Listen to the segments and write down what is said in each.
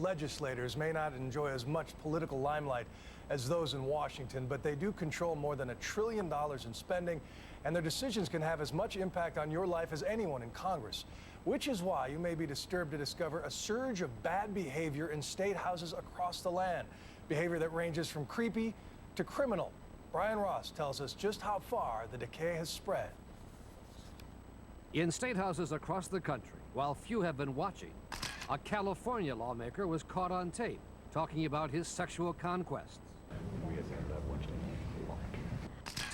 legislators may not enjoy as much political limelight as those in Washington, but they do control more than $1 trillion in spending, and their decisions can have as much impact on your life as anyone in Congress, which is why you may be disturbed to discover a surge of bad behavior in state houses across the land, behavior that ranges from creepy to criminal. Brian Ross tells us just how far the decay has spread. In state houses across the country, while few have been watching, a California lawmaker was caught on tape talking about his sexual conquests.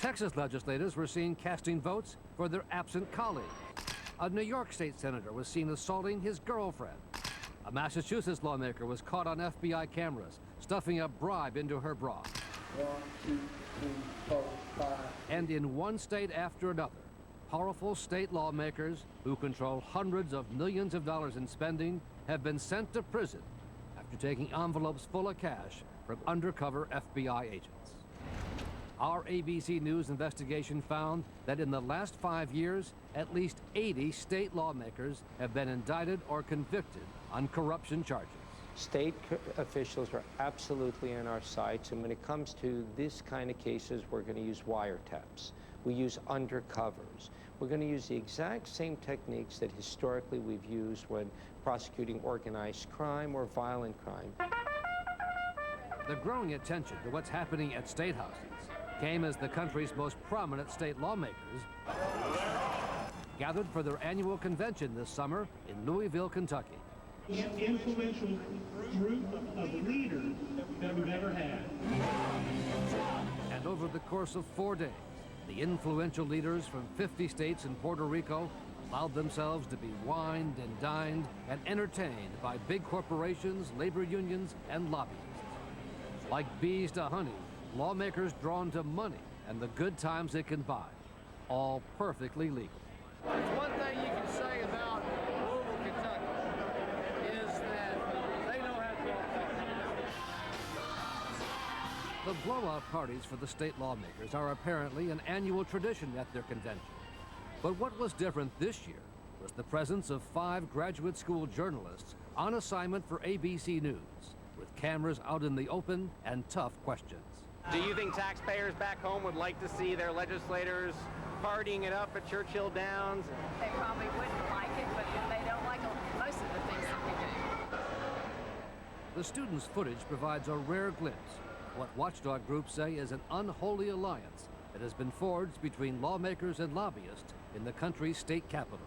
Texas legislators were seen casting votes for their absent colleagues. A New York state senator was seen assaulting his girlfriend. A Massachusetts lawmaker was caught on FBI cameras stuffing a bribe into her bra. 1, 2, 3, 4, 5. And in one state after another, powerful state lawmakers who control hundreds of millions of dollars in spending have been sent to prison after taking envelopes full of cash from undercover FBI agents. Our ABC News investigation found that in the last 5 years, at least 80 state lawmakers have been indicted or convicted on corruption charges. State officials are absolutely on our sides, and when it comes to this kind of cases, we're going to use wiretaps. We use undercovers. We're going to use the exact same techniques that historically we've used when prosecuting organized crime or violent crime. The growing attention to what's happening at state houses came as the country's most prominent state lawmakers gathered for their annual convention this summer in Louisville, Kentucky. An influential group of leaders that we've ever had. And over the course of 4 days, the influential leaders from 50 states and Puerto Rico allowed themselves to be wined and dined and entertained by big corporations, labor unions, and lobbyists. Like bees to honey, lawmakers drawn to money and the good times it can buy, all perfectly legal. There's one thing you can say about Louisville, Kentucky, is that they know how to blow. The blowout parties for the state lawmakers are apparently an annual tradition at their convention. But what was different this year was the presence of 5 graduate school journalists on assignment for ABC News, with cameras out in the open and tough questions. Do you think taxpayers back home would like to see their legislators partying it up at Churchill Downs? They probably wouldn't like it, but they don't like most of the things that we do. The students' footage provides a rare glimpse of what watchdog groups say is an unholy alliance that has been forged between lawmakers and lobbyists in the country's state capitals.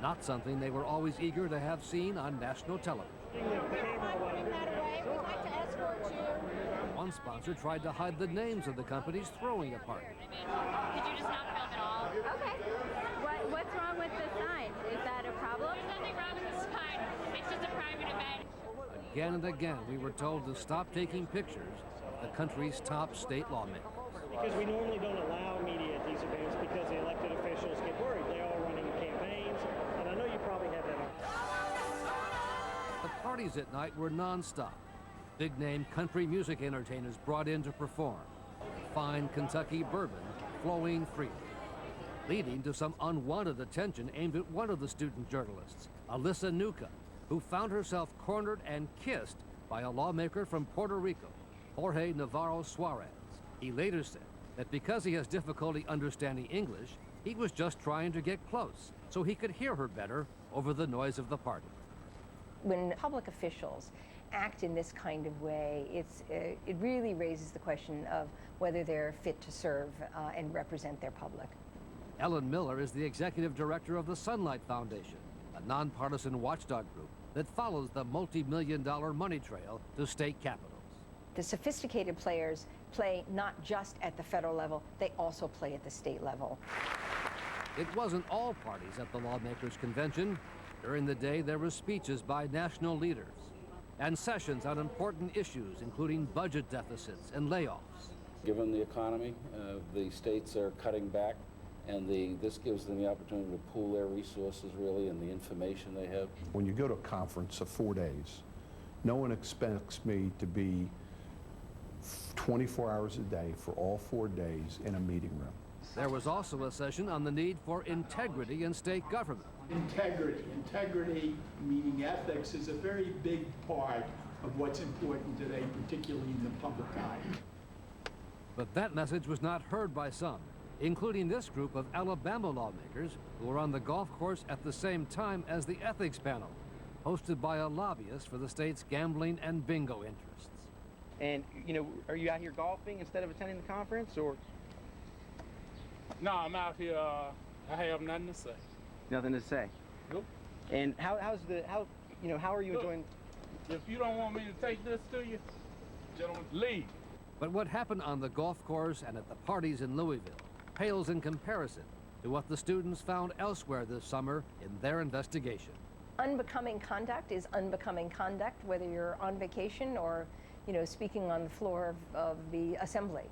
Not something they were always eager to have seen on national television. One sponsor tried to hide the names of the companies throwing a party. Could you just not film at all? Okay. What's wrong with the sign? Is that a problem? There's nothing wrong with the sign. It's just a private event. Again and again, we were told to stop taking pictures of the country's top state lawmakers. Because we normally don't allow media at these events because the elected officials get worried. They're all running campaigns, and I know you probably have that on. The parties at night were nonstop. Big-name country music entertainers brought in to perform. Fine Kentucky bourbon flowing freely, leading to some unwanted attention aimed at one of the student journalists, Alyssa Nuka, who found herself cornered and kissed by a lawmaker from Puerto Rico, Jorge Navarro Suarez. He later said that because he has difficulty understanding English, he was just trying to get close so he could hear her better over the noise of the party. When public officials act in this kind of way, it really raises the question of whether they're fit to serve and represent their public. Ellen Miller is the executive director of the Sunlight Foundation, a nonpartisan watchdog group that follows the multi-million-dollar money trail to state capitals. The sophisticated players play not just at the federal level, they also play at the state level. It wasn't all parties at the lawmakers' convention. During the day, there were speeches by national leaders and sessions on important issues, including budget deficits and layoffs. Given the economy, the states are cutting back, and this gives them the opportunity to pool their resources, really, and the information they have. When you go to a conference of 4 days, no one expects me to be 24 hours a day for all 4 days in a meeting room. There was also a session on the need for integrity in state government. Integrity, meaning ethics, is a very big part of what's important today, particularly in the public eye. But that message was not heard by some, including this group of Alabama lawmakers who were on the golf course at the same time as the ethics panel, hosted by a lobbyist for the state's gambling and bingo interests. And, are you out here golfing instead of attending the conference, or? No, I'm out here, I have nothing to say. Nothing to say? Nope. And how are you enjoying? If you don't want me to take this to you, gentlemen, leave. But what happened on the golf course and at the parties in Louisville pales in comparison to what the students found elsewhere this summer in their investigation. Unbecoming conduct is unbecoming conduct, whether you're on vacation or, speaking on the floor of the assembly.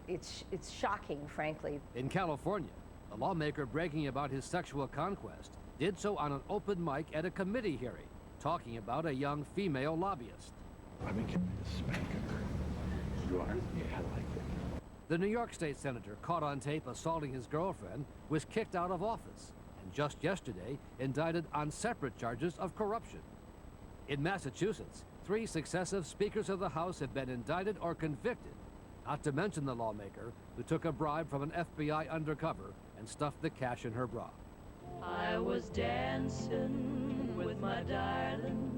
It's shocking, frankly. In California, a lawmaker bragging about his sexual conquest did so on an open mic at a committee hearing, talking about a young female lobbyist. Let me give you the spanker. You are? Yeah, I like that. The New York State senator, caught on tape assaulting his girlfriend, was kicked out of office and just yesterday indicted on separate charges of corruption. In Massachusetts, 3 successive speakers of the House have been indicted or convicted, not to mention the lawmaker who took a bribe from an FBI undercover and stuffed the cash in her bra. I was dancing with my darling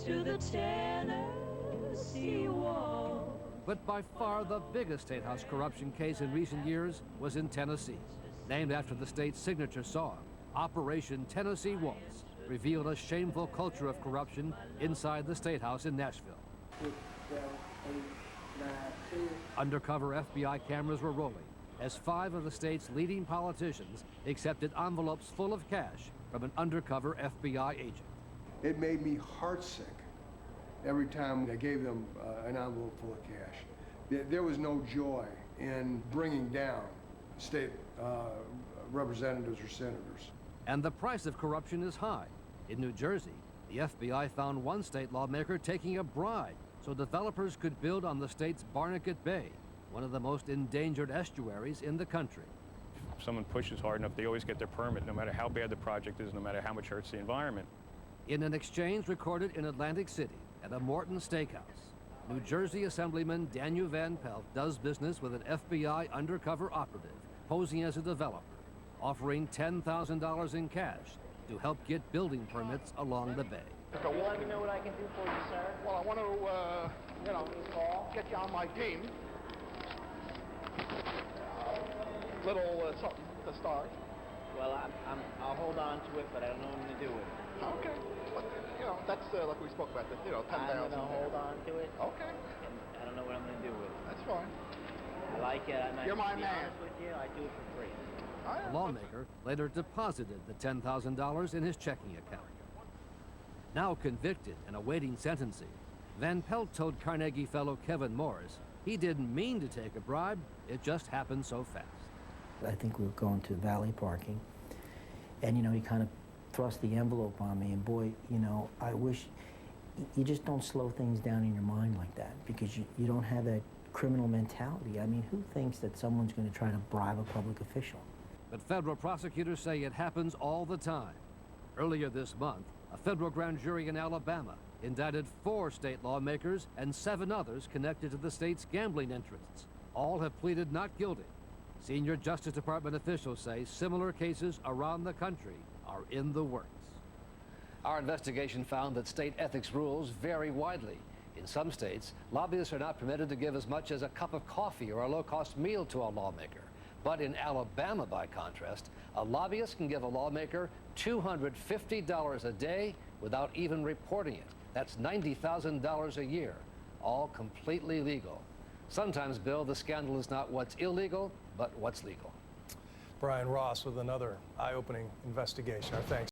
to the Tennessee Waltz. But by far the biggest State House corruption case in recent years was in Tennessee. Named after the state's signature song, Operation Tennessee Waltz revealed a shameful culture of corruption inside the State House in Nashville. 6, 7, 8, 9, 10. Undercover FBI cameras were rolling as 5 of the state's leading politicians accepted envelopes full of cash from an undercover FBI agent. It made me heartsick every time I gave them an envelope full of cash. There was no joy in bringing down state representatives or senators. And the price of corruption is high. In New Jersey, the FBI found one state lawmaker taking a bribe so developers could build on the state's Barnegat Bay, one of the most endangered estuaries in the country. If someone pushes hard enough, they always get their permit, no matter how bad the project is, no matter how much it hurts the environment. In an exchange recorded in Atlantic City at a Morton steakhouse, New Jersey Assemblyman Daniel Van Pelt does business with an FBI undercover operative posing as a developer, offering $10,000 in cash to help get building permits along the bay. Would you like to know what I can do for you, sir? Well, I want to, get you on my team. Little something to start. Well, I'll hold on to it, but I don't know what I'm going to do with it. Okay. But, that's like we spoke about, 10,000. I'm going to hold on to it. Okay. And I don't know what I'm going to do with it. That's fine. I like it. You're my to be man. honest with you, I do it for free. The lawmaker later deposited the $10,000 in his checking account. Now convicted and awaiting sentencing, Van Pelt told Carnegie fellow Kevin Morris he didn't mean to take a bribe, it just happened so fast. I think we were going to Valley Parking, and he kind of thrust the envelope on me, and boy, I wish you just don't slow things down in your mind like that, because you don't have that criminal mentality. I mean, who thinks that someone's going to try to bribe a public official? But federal prosecutors say it happens all the time. Earlier this month, a federal grand jury in Alabama indicted 4 state lawmakers and 7 others connected to the state's gambling interests. All have pleaded not guilty. Senior Justice Department officials say similar cases around the country are in the works. Our investigation found that state ethics rules vary widely. In some states, lobbyists are not permitted to give as much as a cup of coffee or a low-cost meal to a lawmaker. But in Alabama, by contrast, a lobbyist can give a lawmaker $250 a day without even reporting it. That's $90,000 a year, all completely legal. Sometimes, Bill, the scandal is not what's illegal, but what's legal. Brian Ross with another eye-opening investigation. Our thanks.